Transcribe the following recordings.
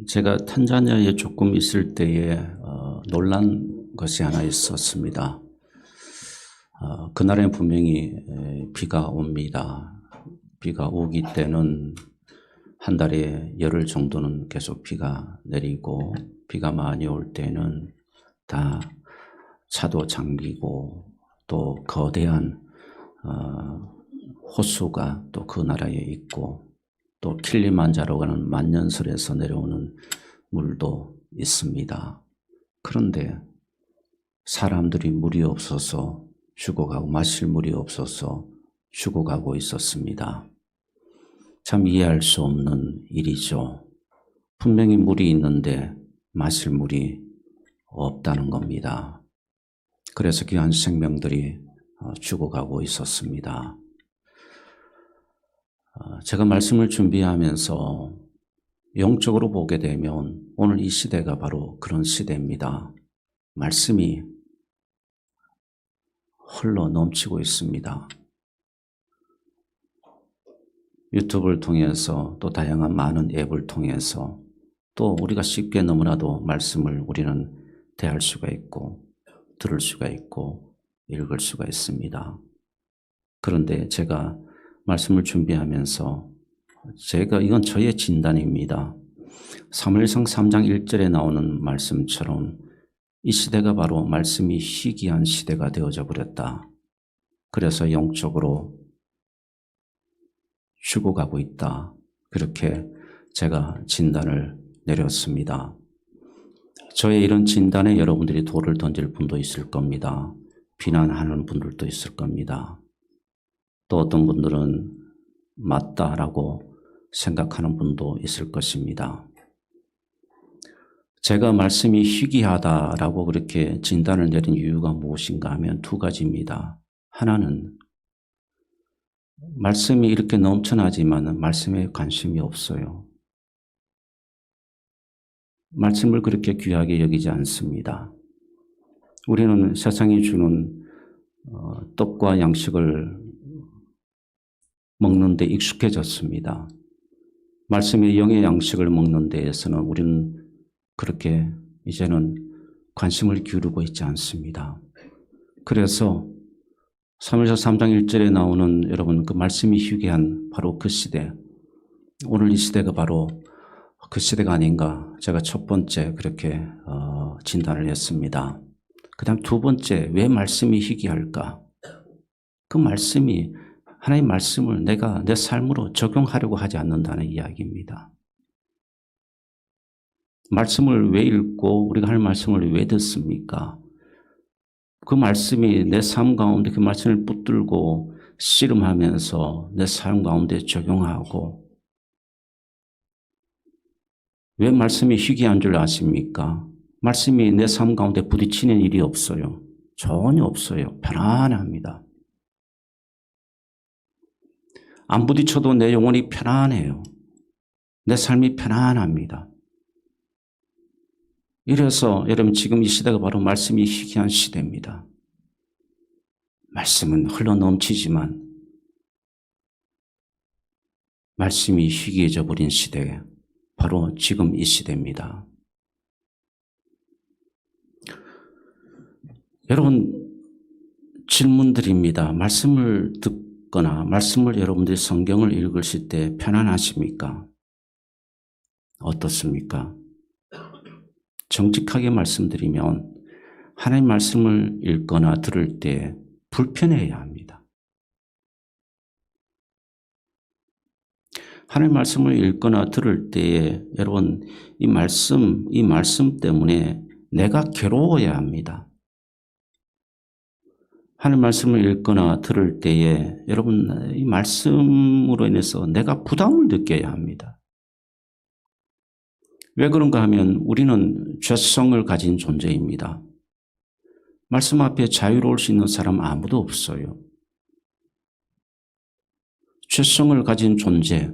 제가 탄자니아에 조금 있을 때에 놀란 것이 하나 있었습니다. 그날에 분명히 비가 옵니다. 비가 오기 때는 한 달에 열흘 정도는 계속 비가 내리고, 비가 많이 올 때는 다 차도 잠기고, 또 거대한 호수가 또 그 나라에 있고, 또 킬리만자로가는 만년설에서 내려오는 물도 있습니다. 그런데 사람들이 물이 없어서 죽어가고, 마실 물이 없어서 죽어가고 있었습니다. 참 이해할 수 없는 일이죠. 분명히 물이 있는데 마실 물이 없다는 겁니다. 그래서 귀한 생명들이 죽어가고 있었습니다. 제가 말씀을 준비하면서 영적으로 보게 되면 오늘 이 시대가 바로 그런 시대입니다. 말씀이 흘러 넘치고 있습니다. 유튜브를 통해서, 또 다양한 많은 앱을 통해서, 또 우리가 쉽게 너무나도 말씀을 우리는 대할 수가 있고, 들을 수가 있고, 읽을 수가 있습니다. 그런데 제가 말씀을 준비하면서 이건 저의 진단입니다. 사무엘상 3장 1절에 나오는 말씀처럼 이 시대가 바로 말씀이 희귀한 시대가 되어져 버렸다. 그래서 영적으로 죽어가고 있다. 그렇게 제가 진단을 내렸습니다. 저의 이런 진단에 여러분들이 돌을 던질 분도 있을 겁니다. 비난하는 분들도 있을 겁니다. 또 어떤 분들은 맞다라고 생각하는 분도 있을 것입니다. 제가 말씀이 희귀하다라고 그렇게 진단을 내린 이유가 무엇인가 하면 두 가지입니다. 하나는 말씀이 이렇게 넘쳐나지만 말씀에 관심이 없어요. 말씀을 그렇게 귀하게 여기지 않습니다. 우리는 세상이 주는 떡과 양식을 먹는 데 익숙해졌습니다. 말씀의 영의 양식을 먹는 데에서는 우리는 그렇게 이제는 관심을 기울이고 있지 않습니다. 그래서 사무엘상 3장 1절에 나오는 여러분 그 말씀이 희귀한 바로 그 시대, 오늘 이 시대가 바로 그 시대가 아닌가, 제가 첫 번째 그렇게 진단을 했습니다. 그 다음 두 번째, 왜 말씀이 희귀할까? 그 말씀이, 하나님 말씀을 내가 내 삶으로 적용하려고 하지 않는다는 이야기입니다. 말씀을 왜 읽고 우리가 할 말씀을 왜 듣습니까? 그 말씀이 내 삶 가운데 그 말씀을 붙들고 씨름하면서 내 삶 가운데 적용하고, 왜 말씀이 희귀한 줄 아십니까? 말씀이 내 삶 가운데 부딪히는 일이 없어요. 전혀 없어요. 편안합니다. 안 부딪혀도 내 영혼이 편안해요. 내 삶이 편안합니다. 이래서 여러분 지금 이 시대가 바로 말씀이 희귀한 시대입니다. 말씀은 흘러 넘치지만 말씀이 희귀해져 버린 시대, 바로 지금 이 시대입니다. 여러분 질문드립니다. 말씀을 듣거나 말씀을 여러분들이 성경을 읽으실 때 편안하십니까? 어떻습니까? 정직하게 말씀드리면 하나님 말씀을 읽거나 들을 때 불편해야 합니다. 하나님 말씀을 읽거나 들을 때에 여러분 이 말씀 때문에 내가 괴로워야 합니다. 하나님 말씀을 읽거나 들을 때에 여러분 이 말씀으로 인해서 내가 부담을 느껴야 합니다. 왜 그런가 하면 우리는 죄성을 가진 존재입니다. 말씀 앞에 자유로울 수 있는 사람 아무도 없어요. 죄성을 가진 존재,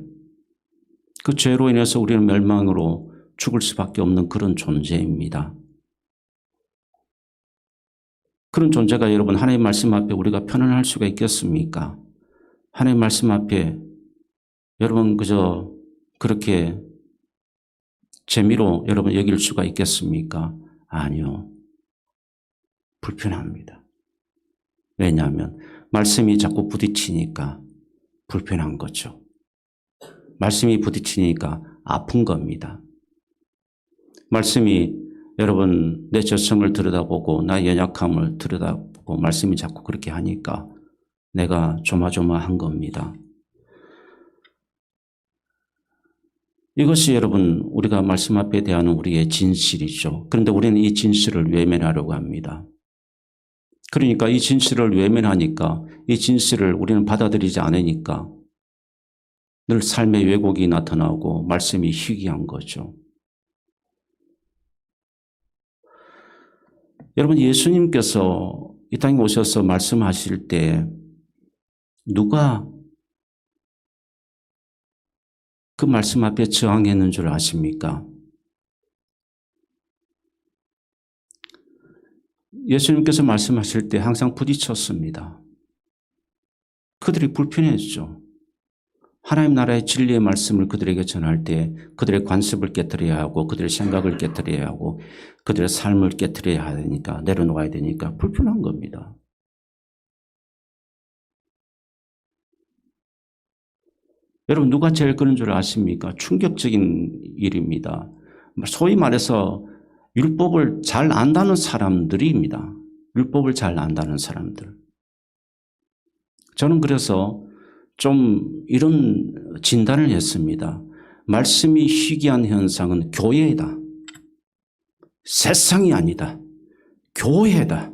그 죄로 인해서 우리는 멸망으로 죽을 수밖에 없는 그런 존재입니다. 그런 존재가 여러분 하나님 말씀 앞에 우리가 편안할 수가 있겠습니까? 하나님 말씀 앞에 여러분 그저 그렇게 재미로 여러분 여길 수가 있겠습니까? 아니요. 불편합니다. 왜냐하면 말씀이 자꾸 부딪히니까 불편한 거죠. 말씀이 부딪히니까 아픈 겁니다. 말씀이 여러분 내 저성을 들여다보고 나의 연약함을 들여다보고 말씀이 자꾸 그렇게 하니까 내가 조마조마한 겁니다. 이것이 여러분 우리가 말씀 앞에 대한 우리의 진실이죠. 그런데 우리는 이 진실을 외면하려고 합니다. 그러니까 이 진실을 외면하니까 이 진실을 우리는 받아들이지 않으니까 늘 삶의 왜곡이 나타나고 말씀이 희귀한 거죠. 여러분 예수님께서 이 땅에 오셔서 말씀하실 때 누가 그 말씀 앞에 저항했는 줄 아십니까? 예수님께서 말씀하실 때 항상 부딪혔습니다. 그들이 불편했죠. 하나님 나라의 진리의 말씀을 그들에게 전할 때 그들의 관습을 깨뜨려야 하고 그들의 생각을 깨뜨려야 하고 그들의 삶을 깨뜨려야 하니까 내려놓아야 되니까 불편한 겁니다. 여러분 누가 제일 그런 줄 아십니까? 충격적인 일입니다. 소위 말해서 율법을 잘 안다는 사람들입니다. 율법을 잘 안다는 사람들. 저는 그래서 좀 이런 진단을 했습니다. 말씀이 희귀한 현상은 교회다. 세상이 아니다. 교회다.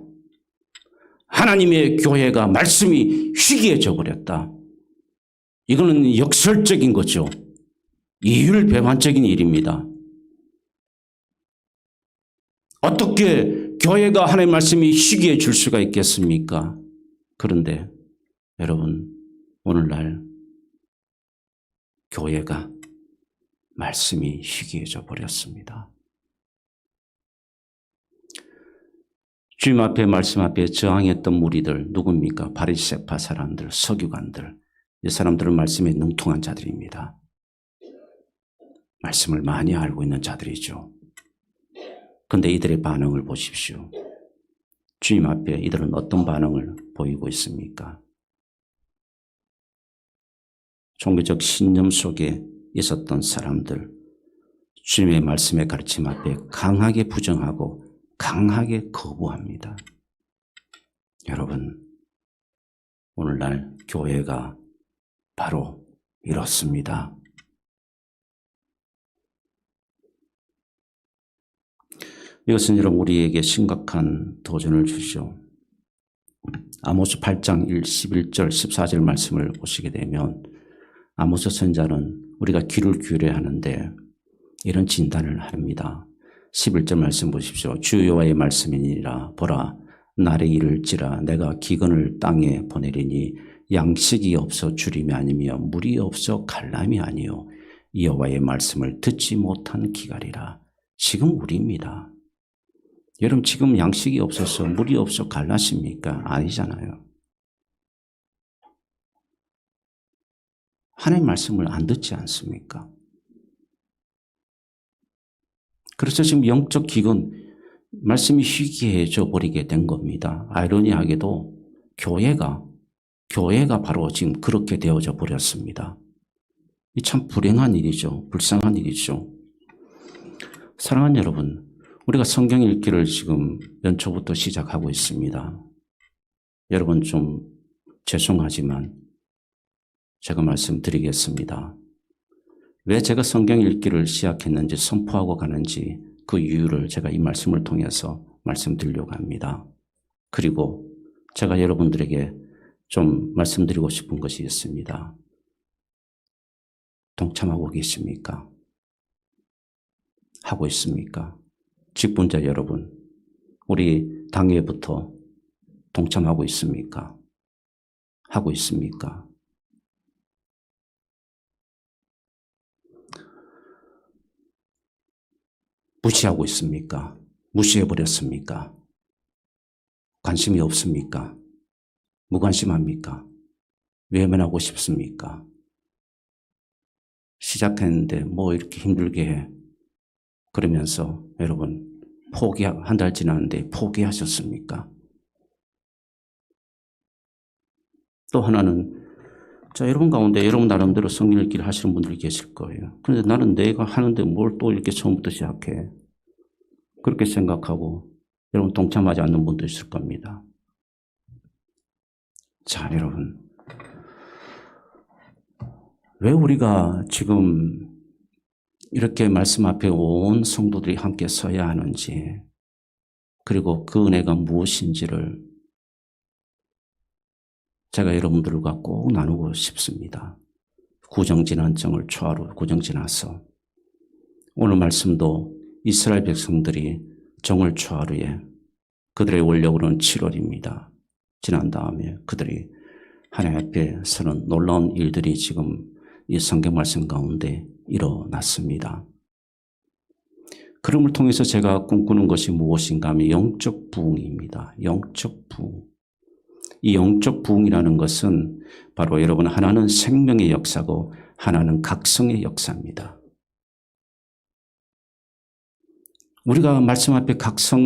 하나님의 교회가 말씀이 희귀해져 버렸다. 이거는 역설적인 거죠. 이율배반적인 일입니다. 어떻게 교회가 하나님의 말씀이 희귀해질 수가 있겠습니까? 그런데 여러분 오늘날 교회가 말씀이 희귀해져 버렸습니다. 주님 앞에 말씀 앞에 저항했던 무리들 누굽니까? 바리새파 사람들, 서기관들. 이 사람들은 말씀에 능통한 자들입니다. 말씀을 많이 알고 있는 자들이죠. 그런데 이들의 반응을 보십시오. 주님 앞에 이들은 어떤 반응을 보이고 있습니까? 종교적 신념 속에 있었던 사람들, 주님의 말씀의 가르침 앞에 강하게 부정하고 강하게 거부합니다. 여러분, 오늘날 교회가 바로 이렇습니다. 이것은 여러분 우리에게 심각한 도전을 주죠. 아모스 8장 11절 14절 말씀을 보시게 되면 아모스 선지자는 우리가 귀를 기울여야 하는데 이런 진단을 합니다. 11절 말씀 보십시오. 주 여호와의 말씀이니라. 보라 날이 이를지라 내가 기근을 땅에 보내리니 양식이 없어 주림이 아니며 물이 없어 갈람이 아니요 여호와의 말씀을 듣지 못한 기갈이라. 지금 우리입니다. 여러분 지금 양식이 없어서 물이 없어 갈라십니까? 아니잖아요. 하나님의 말씀을 안 듣지 않습니까? 그래서 지금 영적 기근, 말씀이 희귀해져 버리게 된 겁니다. 아이러니하게도 교회가 바로 지금 그렇게 되어져 버렸습니다. 이 참 불행한 일이죠. 불쌍한 일이죠. 사랑하는 여러분, 우리가 성경 읽기를 지금 연초부터 시작하고 있습니다. 여러분 좀 죄송하지만 제가 말씀드리겠습니다. 왜 제가 성경 읽기를 시작했는지 선포하고 가는지 그 이유를 제가 이 말씀을 통해서 말씀드리려고 합니다. 그리고 제가 여러분들에게 좀 말씀드리고 싶은 것이 있습니다. 동참하고 계십니까? 하고 있습니까? 직분자 여러분, 우리 당회부터 동참하고 있습니까? 하고 있습니까? 무시하고 있습니까? 무시해버렸습니까? 관심이 없습니까? 무관심합니까? 외면하고 싶습니까? 시작했는데 뭐 이렇게 힘들게 해? 그러면서 여러분 한 달 지났는데 포기하셨습니까? 또 하나는 자, 여러분 가운데 여러분 나름대로 성경 읽기를 하시는 분들이 계실 거예요. 그런데 나는 내가 하는데 뭘 또 이렇게 처음부터 시작해. 그렇게 생각하고 여러분 동참하지 않는 분도 있을 겁니다. 자, 여러분. 왜 우리가 지금 이렇게 말씀 앞에 온 성도들이 함께 서야 하는지, 그리고 그 은혜가 무엇인지를 제가 여러분들과 꼭 나누고 싶습니다. 구정진환증을 초하루 구정지나서 오늘 말씀도 이스라엘 백성들이 정월 초하루에 그들의 원력으로는 7월입니다. 지난 다음에 그들이 하나님 앞에 서는 놀라운 일들이 지금 이 성경 말씀 가운데 일어났습니다. 그럼을 통해서 제가 꿈꾸는 것이 무엇인가 하면 영적 부흥입니다. 영적 부흥. 이 영적 부흥이라는 것은 바로 여러분 하나는 생명의 역사고 하나는 각성의 역사입니다. 우리가 말씀 앞에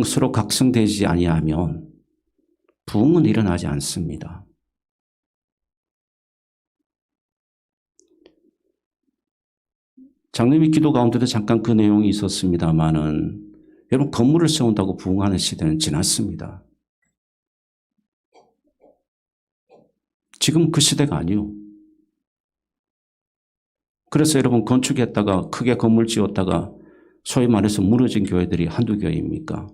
서로 각성되지 아니하면 부흥은 일어나지 않습니다. 장로님의 기도 가운데도 잠깐 그 내용이 있었습니다만은 여러분 건물을 세운다고 부흥하는 시대는 지났습니다. 지금 그 시대가 아니요. 그래서 여러분 건축했다가 크게 건물 지었다가 소위 말해서 무너진 교회들이 한두 교회입니까?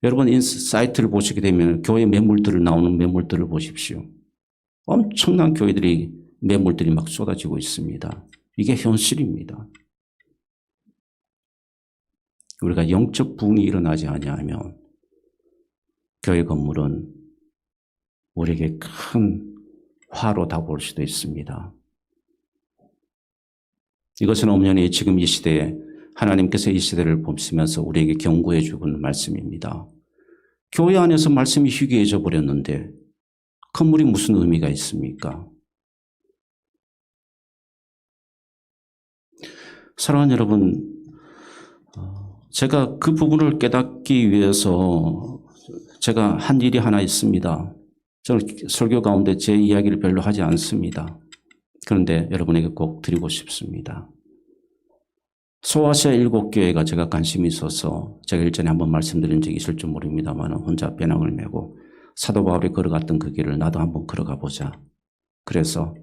여러분 사이트를 보시게 되면 교회 매물들을 나오는 매물들을 보십시오. 엄청난 교회들이 매물들이 막 쏟아지고 있습니다. 이게 현실입니다. 우리가 영적 부흥이 일어나지 아니하면 교회 건물은 우리에게 큰 화로 다가올 수도 있습니다. 이것은 엄연히 지금 이 시대에 하나님께서 이 시대를 보시면서 우리에게 경고해 주는 말씀입니다. 교회 안에서 말씀이 희귀해져 버렸는데 건물이 무슨 의미가 있습니까? 사랑하는 여러분, 제가 그 부분을 깨닫기 위해서 제가 한 일이 하나 있습니다. 저는 설교 가운데 제 이야기를 별로 하지 않습니다. 그런데 여러분에게 꼭 드리고 싶습니다. 소아시아 7교회가 제가 관심이 있어서 제가 일전에 한번 말씀드린 적이 있을 줄 모릅니다만 혼자 배낭을 메고 사도 바울이 걸어갔던 그 길을 나도 한번 걸어가 보자. 그래서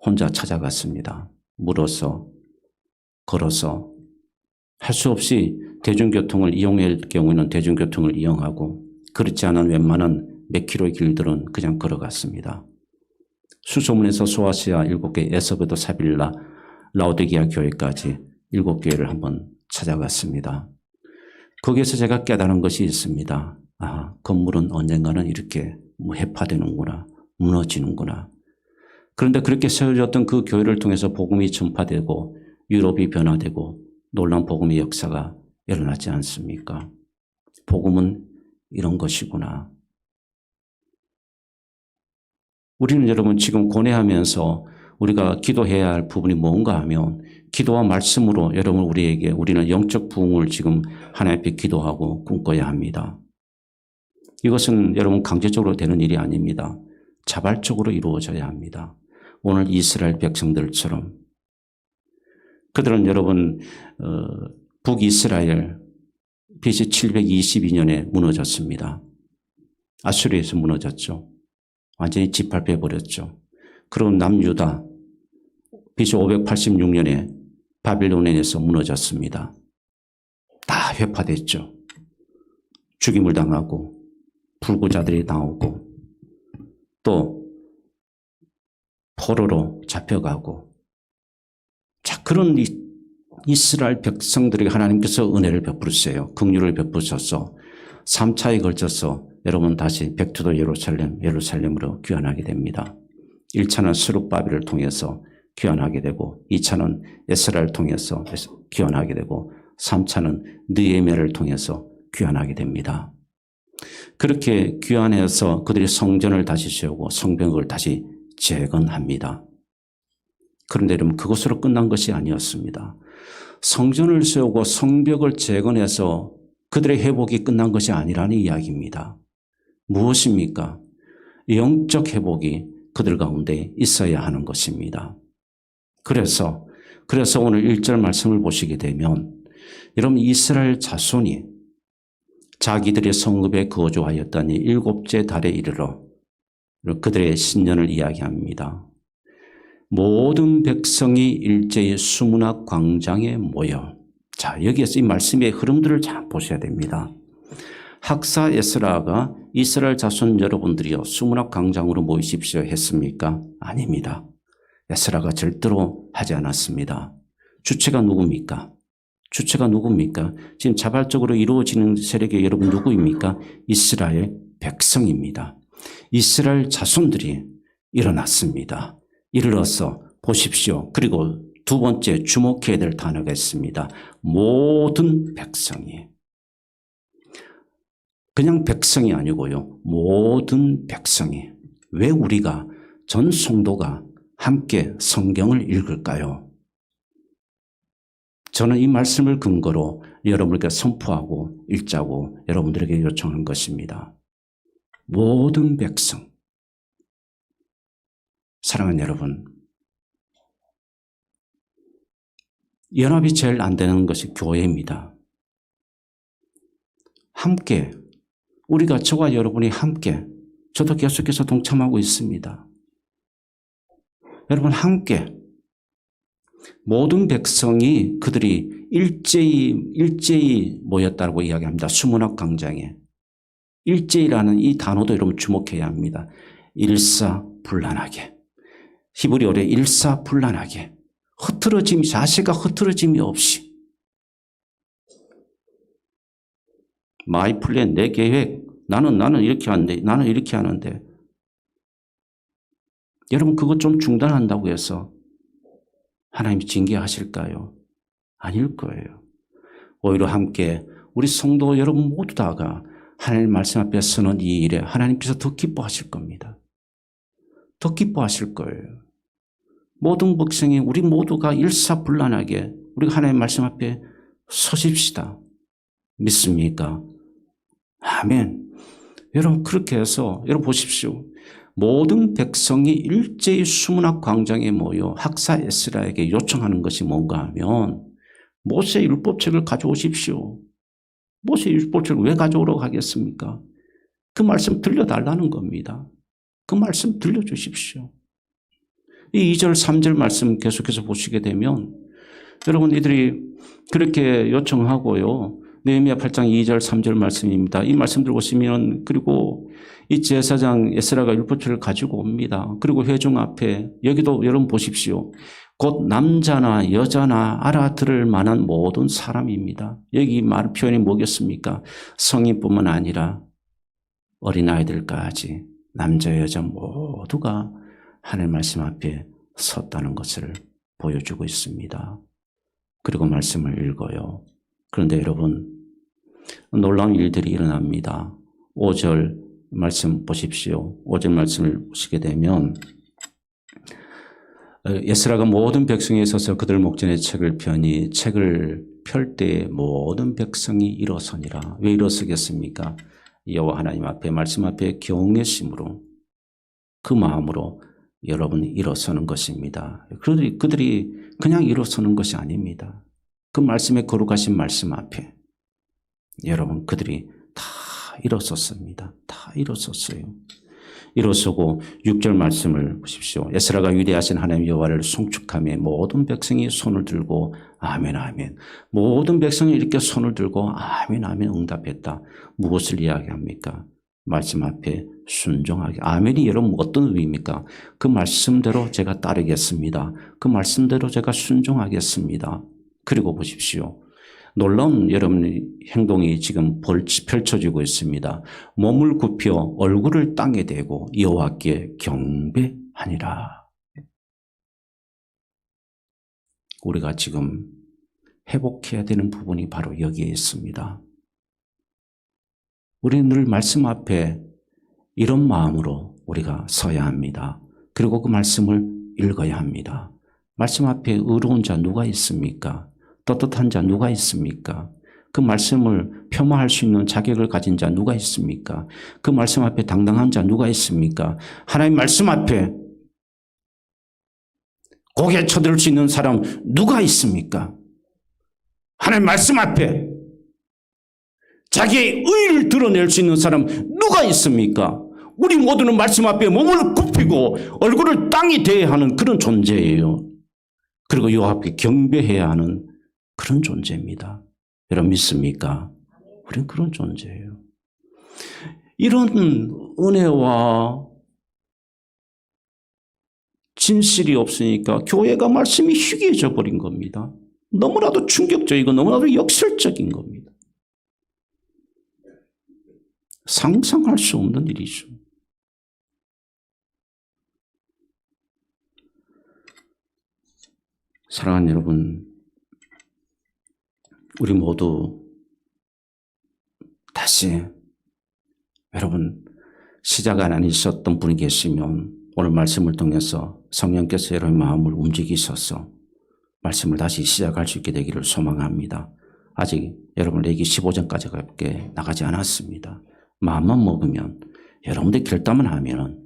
혼자 찾아갔습니다. 물어서 걸어서 할 수 없이 대중교통을 이용할 경우에는 대중교통을 이용하고 그렇지 않은 웬만한 몇 킬로의 길들은 그냥 걸어갔습니다. 수소문에서 소아시아 7개, 에서베도, 사빌라, 라오디게아 교회까지 7교회를 한번 찾아갔습니다. 거기에서 제가 깨달은 것이 있습니다. 아, 건물은 언젠가는 이렇게 해파되는구나, 무너지는구나. 그런데 그렇게 세워졌던 그 교회를 통해서 복음이 전파되고 유럽이 변화되고 놀라운 복음의 역사가 일어나지 않습니까? 복음은 이런 것이구나. 우리는 여러분 지금 고뇌하면서 우리가 기도해야 할 부분이 뭔가 하면 기도와 말씀으로 여러분 우리는 영적 부흥을 지금 하나님 앞에 기도하고 꿈꿔야 합니다. 이것은 여러분 강제적으로 되는 일이 아닙니다. 자발적으로 이루어져야 합니다. 오늘 이스라엘 백성들처럼 그들은 여러분 북이스라엘 BC 722년에 무너졌습니다. 아수리에서 무너졌죠. 완전히 짓밟혀 버렸죠. 그리고 남유다 BC 586년에 바빌론에서 무너졌습니다. 다 회파됐죠. 죽임을 당하고 불구자들이 나오고 또 포로로 잡혀가고 자, 그런 이스라엘 백성들에게 하나님께서 은혜를 베푸셨어요. 긍휼을 베푸셔서 3차에 걸쳐서 여러분 다시 백투더 예루살렘으로 귀환하게 됩니다. 1차는 스룹바벨을 통해서 귀환하게 되고 2차는 에스라를 통해서 귀환하게 되고 3차는 느헤미야를 통해서 귀환하게 됩니다. 그렇게 귀환해서 그들이 성전을 다시 세우고 성벽을 다시 재건합니다. 그런데 여러분 그것으로 끝난 것이 아니었습니다. 성전을 세우고 성벽을 재건해서 그들의 회복이 끝난 것이 아니라는 이야기입니다. 무엇입니까? 영적 회복이 그들 가운데 있어야 하는 것입니다. 그래서 오늘 1절 말씀을 보시게 되면 여러분 이스라엘 자손이 자기들의 성읍에 거주하였더니 7째 달에 이르러 그들의 신년을 이야기합니다. 모든 백성이 일제히 수문학 광장에 모여. 자, 여기에서 이 말씀의 흐름들을 잘 보셔야 됩니다. 학사 에스라가 이스라엘 자손 여러분들이여 수문학 광장으로 모이십시오 했습니까? 아닙니다. 에스라가 절대로 하지 않았습니다. 주체가 누굽니까? 지금 자발적으로 이루어지는 세력이 여러분 누구입니까? 이스라엘 백성입니다. 이스라엘 자손들이 일어났습니다. 일어나서 보십시오. 그리고 두 번째 주목해야 될 단어가 있습니다. 모든 백성이. 그냥 백성이 아니고요. 모든 백성이. 왜 우리가 전 성도가 함께 성경을 읽을까요? 저는 이 말씀을 근거로 여러분에게 선포하고 읽자고 여러분들에게 요청한 것입니다. 모든 백성. 사랑하는 여러분, 연합이 제일 안 되는 것이 교회입니다. 함께, 우리가 저와 여러분이 함께, 저도 계속해서 동참하고 있습니다. 여러분 함께 모든 백성이 그들이 일제히 모였다고 이야기합니다. 수문학 광장에. 일제히라는 이 단어도 여러분 주목해야 합니다. 일사불란하게. 히브리어로 일사불란하게. 자세가 흐트러짐이 없이. 마이 플랜, 내 계획. 나는 이렇게 하는데, 나는 이렇게 하는데. 여러분 그것 좀 중단한다고 해서 하나님이 징계하실까요? 아닐 거예요. 오히려 함께 우리 성도 여러분 모두 다가 하나님 말씀 앞에 서는 이 일에 하나님께서 더 기뻐하실 겁니다. 더 기뻐하실 거예요. 모든 백성이 우리 모두가 일사불란하게 우리가 하나님 말씀 앞에 서십시다. 믿습니까? 아멘. 여러분 그렇게 해서 여러분 보십시오. 모든 백성이 일제히 수문학 광장에 모여 학사 에스라에게 요청하는 것이 뭔가 하면 모세 율법책을 가져오십시오. 모세 율법책을 왜 가져오라고 하겠습니까? 그 말씀 들려달라는 겁니다. 그 말씀 들려주십시오. 이 2절 3절 말씀 계속해서 보시게 되면 여러분 이들이 그렇게 요청하고요. 느헤미야 8장 2절 3절 말씀입니다. 이 말씀 들고 있으면 그리고 이 제사장 에스라가 율법책을 가지고 옵니다. 그리고 회중 앞에 여기도 여러분 보십시오. 곧 남자나 여자나 알아들을 만한 모든 사람입니다. 여기 말 표현이 뭐겠습니까? 성인뿐만 아니라 어린아이들까지 남자 여자 모두가 하나님 말씀 앞에 섰다는 것을 보여주고 있습니다. 그리고 말씀을 읽어요. 그런데 여러분 놀라운 일들이 일어납니다. 5절 말씀 보십시오. 5절 말씀을 보시게 되면 에스라가 모든 백성에 서서 그들 목전에 책을 펴니 책을 펼 때에 모든 백성이 일어서니라. 왜 일어서겠습니까? 여호와 하나님 앞에 말씀 앞에 경외심으로 그 마음으로 여러분이 일어서는 것입니다. 그들이 그냥 일어서는 것이 아닙니다. 그 말씀에 거룩하신 말씀 앞에 여러분 그들이 다 일어섰습니다. 다 일어섰어요. 일어서고 6절 말씀을 보십시오. 에스라가 위대하신 하나님 여호와를 송축하며 모든 백성이 손을 들고 아멘 아멘. 모든 백성이 이렇게 손을 들고 아멘 아멘 응답했다. 무엇을 이야기합니까? 말씀 앞에 순종하게. 아멘이 여러분 어떤 의미입니까? 그 말씀대로 제가 따르겠습니다. 그 말씀대로 제가 순종하겠습니다. 그리고 보십시오. 놀라운 여러분의 행동이 지금 펼쳐지고 있습니다. 몸을 굽혀 얼굴을 땅에 대고 여호와께 경배하니라. 우리가 지금 회복해야 되는 부분이 바로 여기에 있습니다. 우리는 늘 말씀 앞에 이런 마음으로 우리가 서야 합니다. 그리고 그 말씀을 읽어야 합니다. 말씀 앞에 의로운 자 누가 있습니까? 떳떳한 자 누가 있습니까? 그 말씀을 폄하할 수 있는 자격을 가진 자 누가 있습니까? 그 말씀 앞에 당당한 자 누가 있습니까? 하나님 말씀 앞에 고개 쳐들 수 있는 사람 누가 있습니까? 하나님 말씀 앞에 자기의 의를 드러낼 수 있는 사람 누가 있습니까? 우리 모두는 말씀 앞에 몸을 굽히고 얼굴을 땅에 대야 하는 그런 존재예요. 그리고 요 앞에 경배해야 하는 그런 존재입니다. 여러분 믿습니까? 우리는 그런 존재예요. 이런 은혜와 진실이 없으니까 교회가 말씀이 희귀해져 버린 겁니다. 너무나도 충격적이고 너무나도 역설적인 겁니다. 상상할 수 없는 일이죠. 사랑하는 여러분, 우리 모두 다시 여러분 시작 안 있었던 분이 계시면 오늘 말씀을 통해서 성령께서 여러분의 마음을 움직이셔서 말씀을 다시 시작할 수 있게 되기를 소망합니다. 아직 여러분 레기 15장까지밖에 나가지 않았습니다. 마음만 먹으면 여러분들 결단만 하면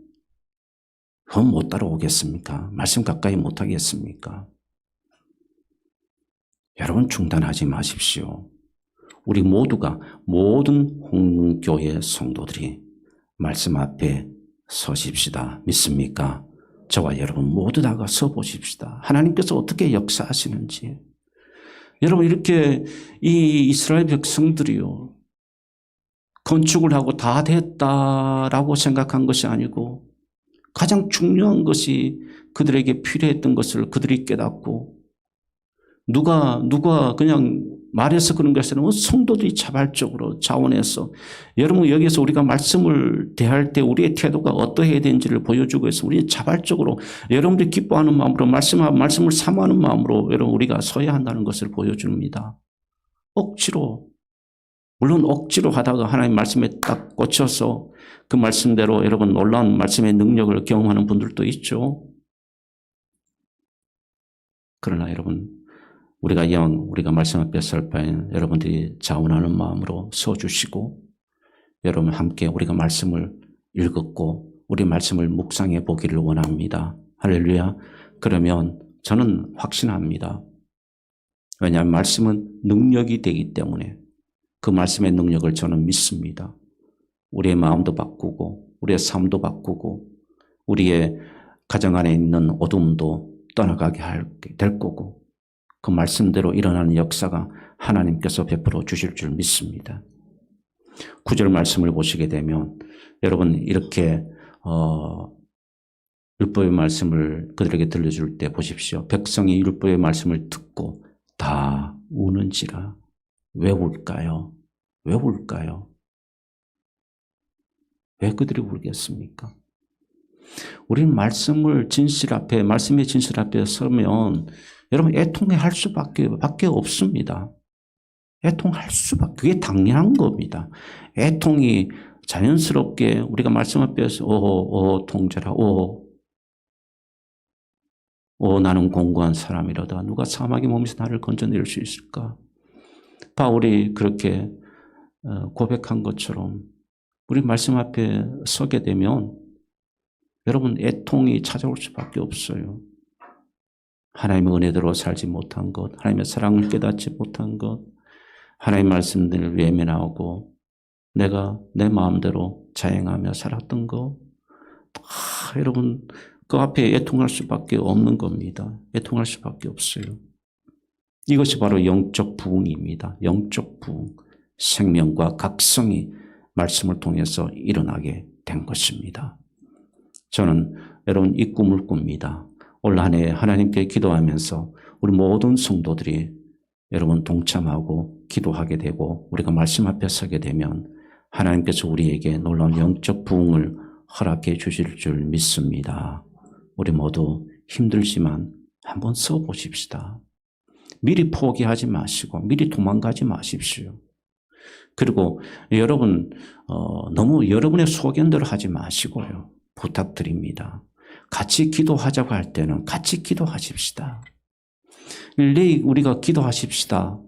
못 따라오겠습니까? 말씀 가까이 못 하겠습니까? 여러분 중단하지 마십시오. 우리 모두가 모든 홍릉교회 성도들이 말씀 앞에 서십시다. 믿습니까? 저와 여러분 모두 다가 서보십시다. 하나님께서 어떻게 역사하시는지. 여러분 이렇게 이 이스라엘 백성들이요. 건축을 하고 다 됐다라고 생각한 것이 아니고 가장 중요한 것이 그들에게 필요했던 것을 그들이 깨닫고 누가 그냥 말해서 그런 것이 아니라 성도들이 자발적으로 자원해서 여러분 여기서 우리가 말씀을 대할 때 우리의 태도가 어떠해야 되는지를 보여주고 해서 우리 자발적으로 여러분들이 기뻐하는 마음으로 말씀을 사모하는 마음으로 여러분 우리가 서야 한다는 것을 보여줍니다. 억지로 물론 억지로 하다가 하나님 말씀에 딱 꽂혀서 그 말씀대로 여러분 놀라운 말씀의 능력을 경험하는 분들도 있죠. 그러나 여러분 우리가 말씀 앞에 설 바에는 여러분들이 자원하는 마음으로 서주시고 여러분 함께 우리가 말씀을 읽었고 우리 말씀을 묵상해 보기를 원합니다. 할렐루야. 그러면 저는 확신합니다. 왜냐하면 말씀은 능력이 되기 때문에 그 말씀의 능력을 저는 믿습니다. 우리의 마음도 바꾸고 우리의 삶도 바꾸고 우리의 가정 안에 있는 어둠도 떠나가게 될 거고 그 말씀대로 일어나는 역사가 하나님께서 베풀어 주실 줄 믿습니다. 9절 말씀을 보시게 되면 여러분 이렇게 율법의 말씀을 그들에게 들려줄 때 보십시오. 백성이 율법의 말씀을 듣고 다 우는지라. 왜 울까요? 왜 울까요? 왜 그들이 울겠습니까? 우리는 말씀의 진실 앞에 서면 여러분 애통할 수밖에 없습니다. 애통할 수밖에, 그게 당연한 겁니다. 애통이 자연스럽게 우리가 말씀 앞에서 통제라, 나는 공고한 사람이로다. 누가 사막의 몸에서 나를 건져낼 수 있을까? 바울이 그렇게 고백한 것처럼 우리 말씀 앞에 서게 되면 여러분 애통이 찾아올 수밖에 없어요. 하나님의 은혜대로 살지 못한 것, 하나님의 사랑을 깨닫지 못한 것, 하나님의 말씀들을 외면하고 내가 내 마음대로 자행하며 살았던 것, 다 여러분 그 앞에 애통할 수밖에 없는 겁니다. 애통할 수밖에 없어요. 이것이 바로 영적 부흥입니다. 영적 부흥, 생명과 각성이 말씀을 통해서 일어나게 된 것입니다. 저는 여러분 이 꿈을 꿉니다. 올 한 해 하나님께 기도하면서 우리 모든 성도들이 여러분 동참하고 기도하게 되고 우리가 말씀 앞에 서게 되면 하나님께서 우리에게 놀라운 영적 부흥을 허락해 주실 줄 믿습니다. 우리 모두 힘들지만 한번 써보십시다. 미리 포기하지 마시고 미리 도망가지 마십시오. 그리고 여러분 너무 여러분의 소견대로 하지 마시고요. 부탁드립니다. 같이 기도하자고 할 때는 같이 기도하십시다. 일일이 우리가 기도하십시다.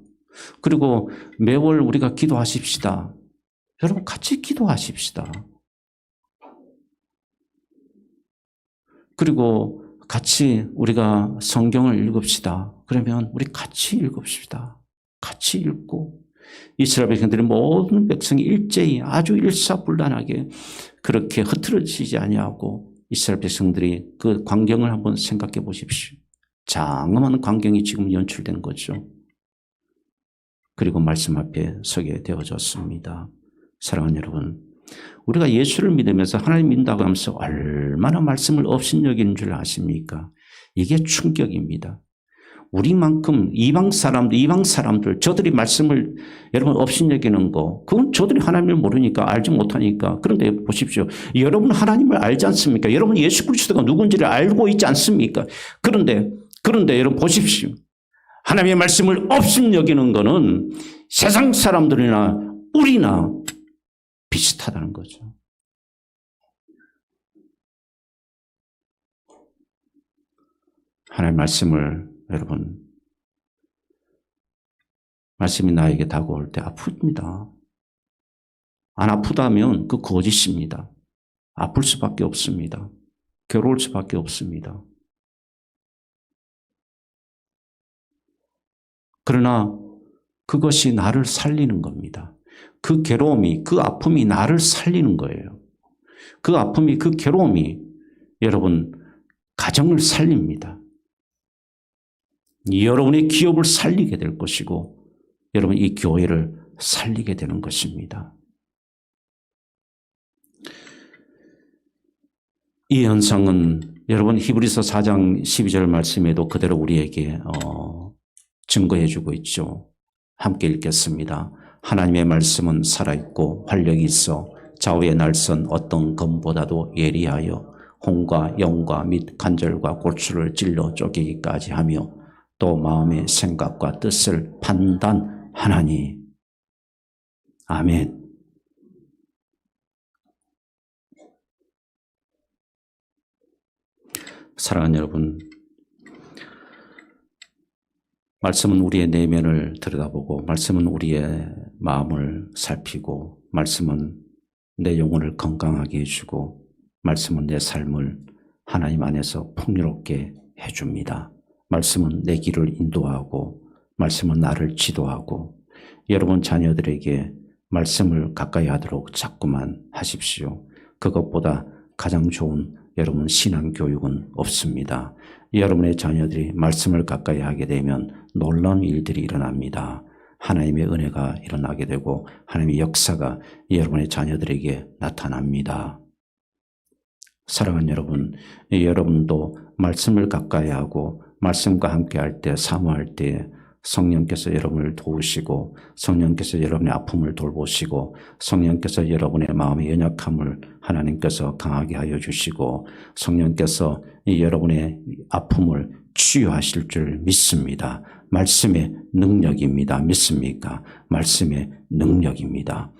그리고 매월 우리가 기도하십시다. 여러분 같이 기도하십시다. 그리고 같이 우리가 성경을 읽읍시다. 그러면 우리 같이 읽읍시다. 같이 읽고 이스라엘 백성들이 모든 백성이 일제히 아주 일사불란하게 그렇게 흐트러지지 아니하고 이스라엘 백성들이 그 광경을 한번 생각해 보십시오. 장엄한 광경이 지금 연출된 거죠. 그리고 말씀 앞에 서게 되어졌습니다. 사랑하는 여러분, 우리가 예수를 믿으면서 하나님 믿는다고 하면서 얼마나 말씀을 업신여기는 줄 아십니까? 이게 충격입니다. 우리만큼 이방 사람들 저들이 말씀을 여러분 업신여기는 거, 그건 저들이 하나님을 모르니까 알지 못하니까. 그런데 보십시오. 여러분 하나님을 알지 않습니까? 여러분 예수 그리스도가 누군지를 알고 있지 않습니까? 그런데 여러분 보십시오. 하나님의 말씀을 업신여기는 거는 세상 사람들이나 우리나 비슷하다는 거죠. 하나님의 말씀을 여러분, 말씀이 나에게 다가올 때 아픕니다. 안 아프다면 그 거짓입니다. 아플 수밖에 없습니다. 괴로울 수밖에 없습니다. 그러나 그것이 나를 살리는 겁니다. 그 괴로움이, 그 아픔이 나를 살리는 거예요. 그 아픔이, 그 괴로움이 여러분 가정을 살립니다. 여러분의 기업을 살리게 될 것이고 여러분 이 교회를 살리게 되는 것입니다. 이 현상은 여러분 히브리서 4장 12절 말씀에도 그대로 우리에게 증거해 주고 있죠. 함께 읽겠습니다. 하나님의 말씀은 살아있고 활력이 있어 좌우의 날선 어떤 검보다도 예리하여 혼과 영과 및 관절과 골수를 찔러 쪼개기까지 하며 또 마음의 생각과 뜻을 판단하나니. 아멘. 사랑하는 여러분, 말씀은 우리의 내면을 들여다보고 말씀은 우리의 마음을 살피고 말씀은 내 영혼을 건강하게 해주고 말씀은 내 삶을 하나님 안에서 풍요롭게 해줍니다. 말씀은 내 길을 인도하고 말씀은 나를 지도하고 여러분 자녀들에게 말씀을 가까이 하도록 자꾸만 하십시오. 그것보다 가장 좋은 여러분 신앙교육은 없습니다. 여러분의 자녀들이 말씀을 가까이 하게 되면 놀라운 일들이 일어납니다. 하나님의 은혜가 일어나게 되고 하나님의 역사가 여러분의 자녀들에게 나타납니다. 사랑하는 여러분, 여러분도 말씀을 가까이 하고 말씀과 함께 할 때, 사모할 때 성령께서 여러분을 도우시고 성령께서 여러분의 아픔을 돌보시고 성령께서 여러분의 마음의 연약함을 하나님께서 강하게 하여 주시고 성령께서 여러분의 아픔을 치유하실 줄 믿습니다. 말씀의 능력입니다. 믿습니까? 말씀의 능력입니다.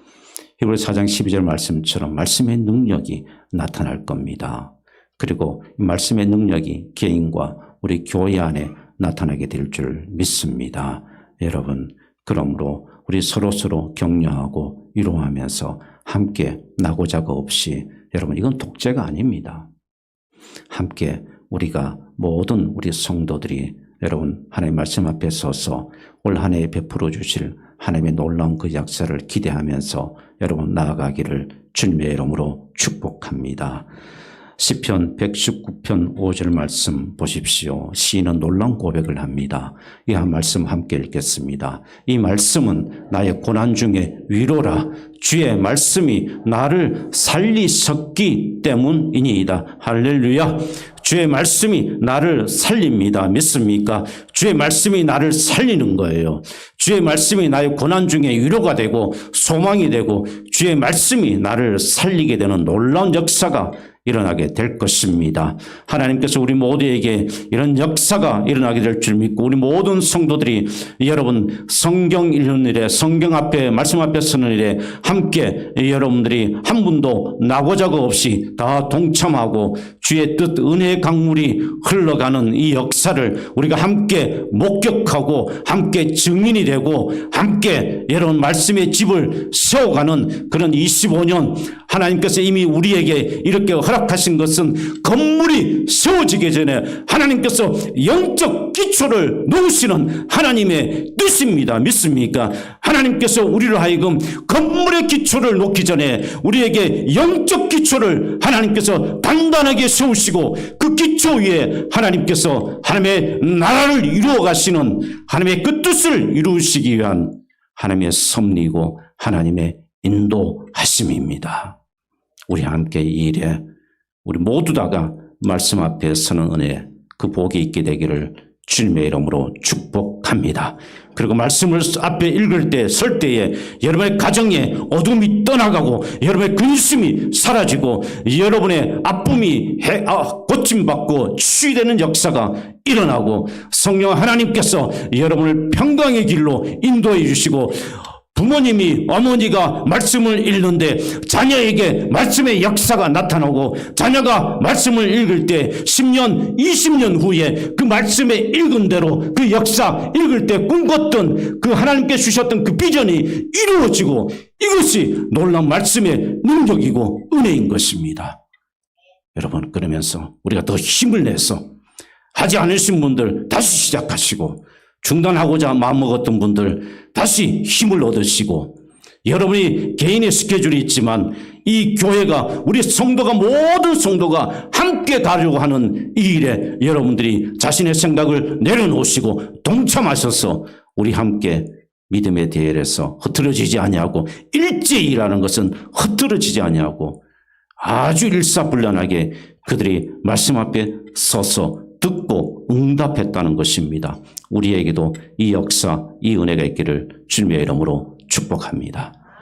히브리서 4장 12절 말씀처럼 말씀의 능력이 나타날 겁니다. 그리고 이 말씀의 능력이 개인과 우리 교회 안에 나타나게 될 줄 믿습니다. 여러분, 그러므로 우리 서로 격려하고 위로하면서 함께 나고자가 없이 여러분 이건 독재가 아닙니다. 함께 우리가 모든 우리 성도들이 여러분 하나님의 말씀 앞에 서서 올 한 해에 베풀어 주실 하나님의 놀라운 그 역사를 기대하면서 여러분 나아가기를 주님의 이름으로 축복합니다. 시편 119편 5절 말씀 보십시오. 시인은 놀라운 고백을 합니다. 이 한 말씀 함께 읽겠습니다. 이 말씀은 나의 고난 중에 위로라. 주의 말씀이 나를 살리셨기 때문이니이다. 할렐루야. 주의 말씀이 나를 살립니다. 믿습니까? 주의 말씀이 나를 살리는 거예요. 주의 말씀이 나의 고난 중에 위로가 되고 소망이 되고 주의 말씀이 나를 살리게 되는 놀라운 역사가 일어나게 될 것입니다. 하나님께서 우리 모두에게 이런 역사가 일어나게 될 줄 믿고 우리 모든 성도들이 여러분 성경 읽는 일에 성경 앞에 말씀 앞에 서는 일에 함께 여러분들이 한 분도 나고자가 없이 다 동참하고 주의 뜻 은혜의 강물이 흘러가는 이 역사를 우리가 함께 목격하고 함께 증인이 되고 함께 여러분 말씀의 집을 세워가는 그런 25년 하나님께서 이미 우리에게 이렇게 허락하신 것은 건물이 세워지기 전에 하나님께서 영적 기초를 놓으시는 하나님의 뜻입니다. 믿습니까? 하나님께서 우리를 하여금 건물의 기초를 놓기 전에 우리에게 영적 기초를 하나님께서 단단하게 세우시고 그 기초 위에 하나님께서 하나님의 나라를 이루어 가시는 하나님의 그 뜻을 이루시기 위한 하나님의 섭리고 하나님의 인도하심입니다. 우리 함께 이 일에 우리 모두 다가 말씀 앞에 서는 은혜 그 복이 있게 되기를 주님의 이름으로 축복합니다. 그리고 말씀을 앞에 읽을 때 설 때에 여러분의 가정에 어둠이 떠나가고 여러분의 근심이 사라지고 여러분의 아픔이 고침받고 치유되는 역사가 일어나고 성령 하나님께서 여러분을 평강의 길로 인도해 주시고 부모님이 어머니가 말씀을 읽는데 자녀에게 말씀의 역사가 나타나고 자녀가 말씀을 읽을 때 10년, 20년 후에 그 말씀에 읽은 대로 그 역사 읽을 때 꿈꿨던 그 하나님께 주셨던 그 비전이 이루어지고 이것이 놀라운 말씀의 능력이고 은혜인 것입니다. 여러분 그러면서 우리가 더 힘을 내서 하지 않으신 분들 다시 시작하시고 중단하고자 마음먹었던 분들 다시 힘을 얻으시고 여러분이 개인의 스케줄이 있지만 이 교회가 우리 성도가 모든 성도가 함께 가려고 하는 이 일에 여러분들이 자신의 생각을 내려놓으시고 동참하셔서 우리 함께 믿음의 대열에서 흐트러지지 아니하고 일제일하는 것은 흐트러지지 아니하고 아주 일사불란하게 그들이 말씀 앞에 서서 듣고 응답했다는 것입니다. 우리에게도 이 역사, 이 은혜가 있기를 주님의 이름으로 축복합니다.